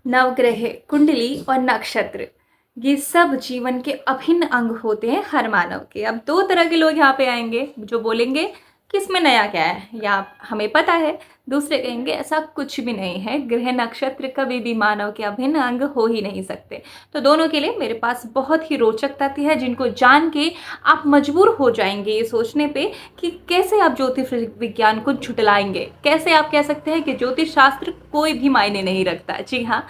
नवग्रह, कुंडली और नक्षत्र ये सब जीवन के अभिन्न अंग होते हैं हर मानव के। अब दो तरह के लोग यहाँ पे आएंगे जो बोलेंगे कि इसमें नया क्या है या हमें पता है। दूसरे कहेंगे ऐसा कुछ भी नहीं है, ग्रह नक्षत्र कभी भी मानव के अभिन्न अंग हो ही नहीं सकते। तो दोनों के लिए मेरे पास बहुत ही रोचक तथ्य है जिनको जान के आप मजबूर हो जाएंगे ये सोचने पे कि कैसे आप ज्योतिष विज्ञान को झुटलाएंगे, कैसे आप कह सकते हैं कि ज्योतिष शास्त्र कोई भी मायने नहीं रखता। जी हाँ,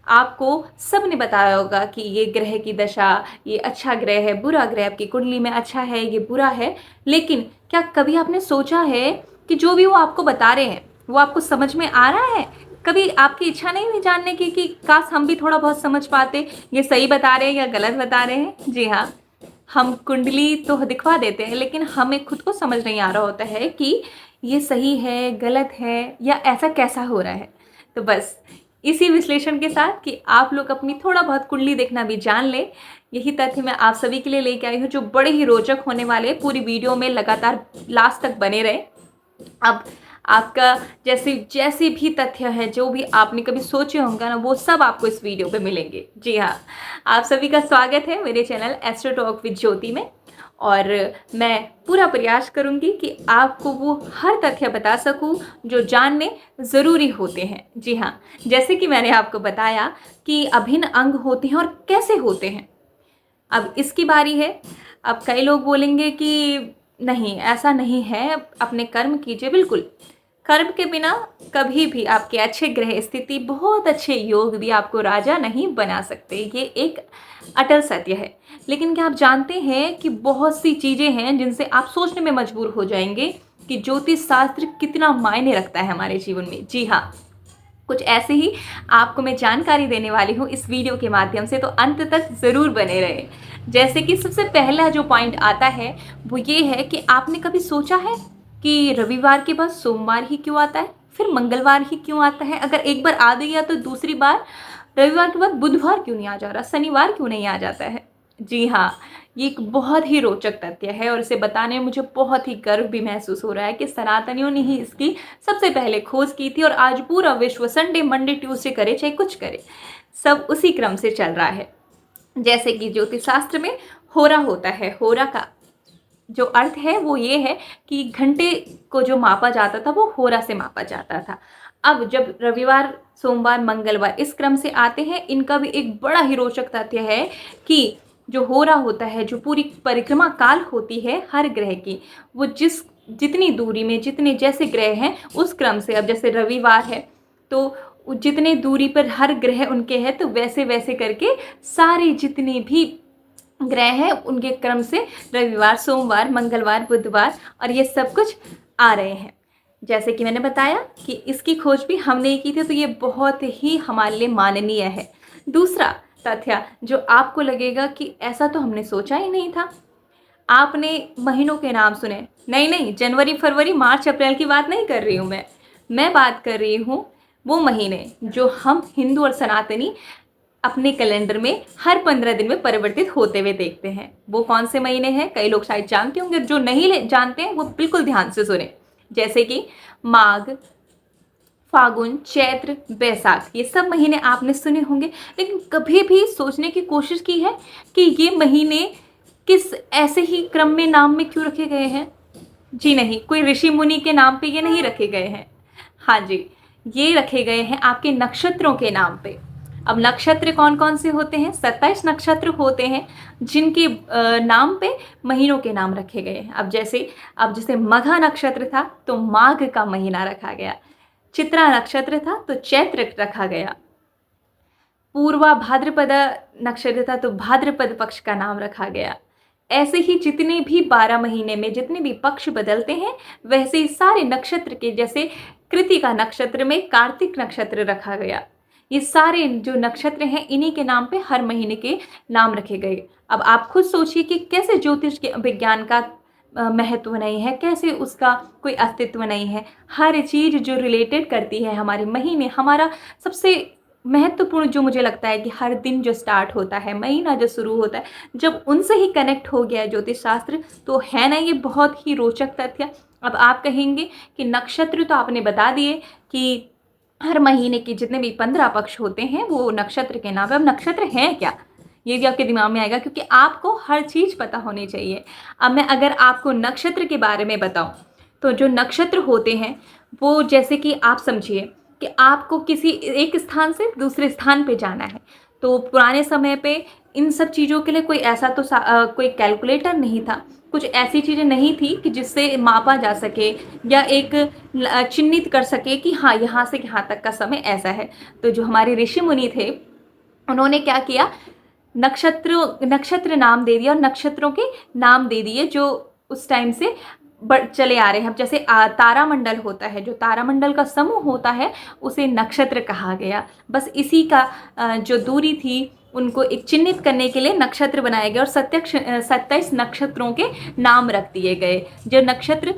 आपको सब ने बताया होगा कि ये ग्रह की दशा, ये अच्छा ग्रह है, बुरा ग्रह, आपकी कुंडली में अच्छा है, ये बुरा है। लेकिन क्या कभी आपने सोचा है कि जो भी वो आपको बता रहे हैं वो आपको समझ में आ रहा है? कभी आपकी इच्छा नहीं हुई जानने की कि काश हम भी थोड़ा बहुत समझ पाते, ये सही बता रहे हैं या गलत बता रहे हैं? जी हाँ, हम कुंडली तो दिखवा देते हैं लेकिन हमें खुद को समझ नहीं आ रहा होता है कि ये सही है, गलत है या ऐसा कैसा हो रहा है। तो बस इसी विश्लेषण के साथ कि आप लोग अपनी थोड़ा बहुत कुंडली देखना भी जान ले, यही तथ्य मैं आप सभी के लिए लेके आई हूँ जो बड़े ही रोचक होने वाले। पूरी वीडियो में लगातार लास्ट तक बने रहे। अब आपका जैसे जैसे भी तथ्य है, जो भी आपने कभी सोचे होंगे ना, वो सब आपको इस वीडियो पे मिलेंगे। जी हाँ, आप सभी का स्वागत है मेरे चैनल एस्ट्रो टॉक विद ज्योति में। और मैं पूरा प्रयास करूंगी कि आपको वो हर तथ्य बता सकूं जो जानने ज़रूरी होते हैं। जी हाँ, जैसे कि मैंने आपको बताया कि अभिन्न अंग होते हैं और कैसे होते हैं। अब इसकी बारी है। अब कई लोग बोलेंगे कि नहीं, ऐसा नहीं है, अपने कर्म कीजिए। बिल्कुल, कर्म के बिना कभी भी आपके अच्छे ग्रह स्थिति, बहुत अच्छे योग भी आपको राजा नहीं बना सकते, ये एक अटल सत्य है। लेकिन क्या आप जानते हैं कि बहुत सी चीज़ें हैं जिनसे आप सोचने में मजबूर हो जाएंगे कि ज्योतिष शास्त्र कितना मायने रखता है हमारे जीवन में। जी हाँ, कुछ ऐसे ही आपको मैं जानकारी देने वाली हूँ इस वीडियो के माध्यम से, तो अंत तक ज़रूर बने रहे। जैसे कि सबसे पहला जो पॉइंट आता है वो ये है कि आपने कभी सोचा है कि रविवार के बाद सोमवार ही क्यों आता है, फिर मंगलवार ही क्यों आता है? अगर एक बार आ गया तो दूसरी बार रविवार के बाद बुधवार क्यों नहीं आ जा रहा, शनिवार क्यों नहीं आ जाता है? जी हाँ, ये एक बहुत ही रोचक तथ्य है और इसे बताने में मुझे बहुत ही गर्व भी महसूस हो रहा है कि सनातनियों ने ही इसकी सबसे पहले खोज की थी और आज पूरा विश्व संडे मंडे ट्यूसडे करे चाहे कुछ करे, सब उसी क्रम से चल रहा है। जैसे कि ज्योतिष शास्त्र में होरा होता है, होरा का जो अर्थ है वो ये है कि घंटे को जो मापा जाता था वो होरा से मापा जाता था। अब जब रविवार, सोमवार, मंगलवार इस क्रम से आते हैं, इनका भी एक बड़ा ही रोचक तथ्य है कि जो होरा होता है, जो पूरी परिक्रमा काल होती है हर ग्रह की, वो जितनी दूरी में जितने जैसे ग्रह हैं उस क्रम से, अब जैसे रविवार है तो जितने दूरी पर हर ग्रह उनके हैं तो वैसे वैसे करके सारे जितने भी ग्रह हैं उनके क्रम से रविवार, सोमवार, मंगलवार, बुधवार और ये सब कुछ आ रहे हैं। जैसे कि मैंने बताया कि इसकी खोज भी हमने ही की थी, तो ये बहुत ही हमारे लिए माननीय है। दूसरा तथ्य जो आपको लगेगा कि ऐसा तो हमने सोचा ही नहीं था, आपने महीनों के नाम सुने। नहीं नहीं, जनवरी, फरवरी, मार्च, अप्रैल की बात नहीं कर रही हूँ मैं बात कर रही हूँ वो महीने जो हम हिंदू और सनातनी अपने कैलेंडर में हर 15 दिन में परिवर्तित होते हुए देखते हैं। वो कौन से महीने हैं कई लोग शायद जानते होंगे, जो नहीं जानते हैं वो बिल्कुल ध्यान से सुने। जैसे कि माघ, फागुन, चैत्र, बैसाख, ये सब महीने आपने सुने होंगे। लेकिन कभी भी सोचने की कोशिश की है कि ये महीने किस ऐसे ही क्रम में नाम में क्यों रखे गए हैं? जी नहीं, कोई ऋषि मुनि के नाम पे ये नहीं रखे गए हैं। हाँ जी, ये रखे गए हैं आपके नक्षत्रों के नाम पे। अब नक्षत्र कौन कौन से होते हैं? 27 नक्षत्र होते हैं जिनके नाम पे महीनों के नाम रखे गए हैं। अब जैसे मघा नक्षत्र था तो माघ का महीना रखा गया, चित्रा नक्षत्र था तो चैत्र रखा गया, पूर्वा भाद्रपद नक्षत्र था तो भाद्रपद पक्ष का नाम रखा गया। ऐसे ही जितने भी 12 महीने में जितने भी पक्ष बदलते हैं वैसे ही सारे नक्षत्र के, जैसे कृतिका नक्षत्र में कार्तिक नक्षत्र रखा गया। ये सारे जो नक्षत्र हैं इन्हीं के नाम पे हर महीने के नाम रखे गए। अब आप खुद सोचिए कि कैसे ज्योतिष के विज्ञान का महत्व नहीं है, कैसे उसका कोई अस्तित्व नहीं है। हर चीज़ जो रिलेटेड करती है हमारे महीने, हमारा सबसे महत्वपूर्ण जो मुझे लगता है कि हर दिन जो स्टार्ट होता है, महीना जो शुरू होता है, जब उनसे ही कनेक्ट हो गया है ज्योतिष शास्त्र, तो है ना ये बहुत ही रोचक तथ्य। अब आप कहेंगे कि नक्षत्र तो आपने बता दिए कि हर महीने के जितने भी 15 पक्ष होते हैं वो नक्षत्र के नाम है। अब नक्षत्र हैं क्या, ये भी आपके दिमाग में आएगा, क्योंकि आपको हर चीज़ पता होनी चाहिए। अब मैं अगर आपको नक्षत्र के बारे में बताऊं, तो जो नक्षत्र होते हैं वो, जैसे कि आप समझिए कि आपको किसी एक स्थान से दूसरे स्थान पे जाना है, तो पुराने समय पे इन सब चीज़ों के लिए कोई ऐसा तो कोई कैलकुलेटर नहीं था, कुछ ऐसी चीज़ें नहीं थी कि जिससे मापा जा सके या एक चिन्हित कर सके कि हाँ, यहाँ से यहाँ तक का समय ऐसा है। तो जो हमारे ऋषि मुनि थे, उन्होंने क्या किया, नक्षत्र नक्षत्र नाम दे दिया और नक्षत्रों के नाम दे दिए जो उस टाइम से चले आ रहे हैं। अब जैसे तारामंडल होता है, जो तारामंडल का समूह होता है उसे नक्षत्र कहा गया। बस इसी का जो दूरी थी उनको एक चिन्हित करने के लिए नक्षत्र बनाए गए और 27 नक्षत्रों के नाम रख दिए गए। जो नक्षत्र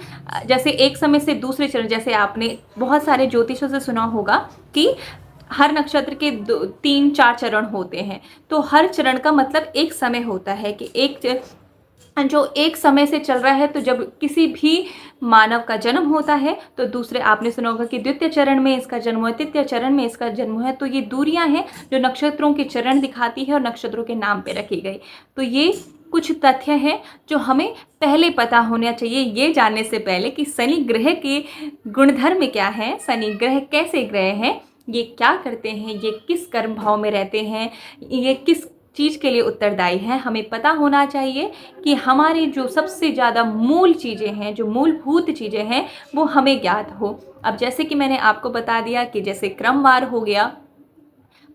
जैसे एक समय से दूसरे चरण, जैसे आपने बहुत सारे ज्योतिषों से सुना होगा कि हर नक्षत्र के 3-4 चरण होते हैं, तो हर चरण का मतलब एक समय होता है कि जो एक समय से चल रहा है। तो जब किसी भी मानव का जन्म होता है तो दूसरे, आपने सुना होगा कि द्वितीय चरण में इसका जन्म हुआ, तृतीय चरण में इसका जन्म हुआ है। तो ये दूरियां हैं जो नक्षत्रों के चरण दिखाती है और नक्षत्रों के नाम पे रखी गई। तो ये कुछ तथ्य हैं जो हमें पहले पता होना चाहिए, ये जानने से पहले कि शनि ग्रह के गुणधर्म क्या है, शनि ग्रह कैसे ग्रह हैं, ये क्या करते हैं, ये किस कर्म भाव में रहते हैं, ये किस चीज़ के लिए उत्तरदायी है। हमें पता होना चाहिए कि हमारी जो सबसे ज़्यादा मूल चीज़ें हैं, जो मूलभूत चीज़ें हैं, वो हमें ज्ञात हो। अब जैसे कि मैंने आपको बता दिया कि जैसे क्रमवार हो गया,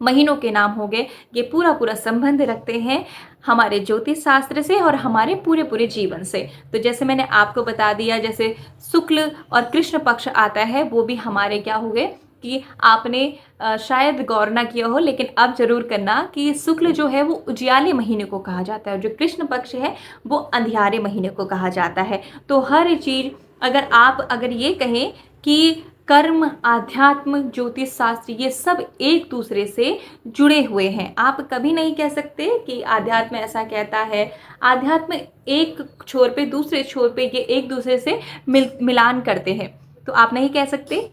महीनों के नाम हो गए, ये पूरा पूरा संबंध रखते हैं हमारे ज्योतिष शास्त्र से और हमारे पूरे पूरे जीवन से। तो जैसे मैंने आपको बता दिया, जैसे शुक्ल और कृष्ण पक्ष आता है, वो भी हमारे क्या हो गए कि आपने शायद गौर ना किया हो, लेकिन अब जरूर करना कि शुक्ल जो है वो उजियाले महीने को कहा जाता है, जो कृष्ण पक्ष है वो अंधियारे महीने को कहा जाता है। तो हर चीज़ अगर ये कहें कि कर्म, आध्यात्म, ज्योतिष शास्त्र, ये सब एक दूसरे से जुड़े हुए हैं। आप कभी नहीं कह सकते कि आध्यात्म ऐसा कहता है, आध्यात्म एक छोर पे दूसरे छोर पे ये एक दूसरे से मिलान करते हैं, तो आप नहीं कह सकते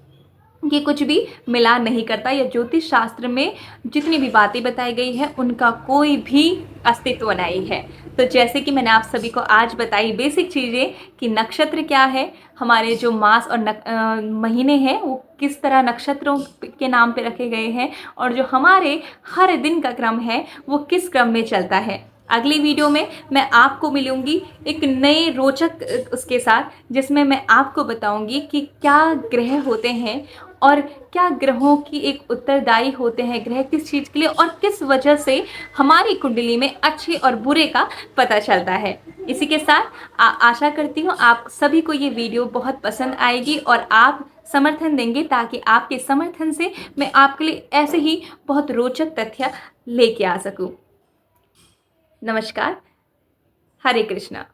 ये कुछ भी मिलान नहीं करता। या ज्योतिष शास्त्र में जितनी भी बातें बताई गई है उनका कोई भी अस्तित्व नहीं है। तो जैसे कि मैंने आप सभी को आज बताई बेसिक चीज़ें कि नक्षत्र क्या है, हमारे जो मास और महीने हैं वो किस तरह नक्षत्रों के नाम पे रखे गए हैं, और जो हमारे हर दिन का क्रम है वो किस क्रम में चलता है। अगली वीडियो में मैं आपको मिलूंगी एक नए रोचक उसके साथ, जिसमें मैं आपको बताऊंगी कि क्या ग्रह होते हैं और क्या ग्रहों की एक उत्तरदायी होते हैं, ग्रह किस चीज़ के लिए और किस वजह से हमारी कुंडली में अच्छे और बुरे का पता चलता है। इसी के साथ आशा करती हूँ आप सभी को ये वीडियो बहुत पसंद आएगी और आप समर्थन देंगे, ताकि आपके समर्थन से मैं आपके लिए ऐसे ही बहुत रोचक तथ्य लेके आ सकूँ। नमस्कार, हरे कृष्णा।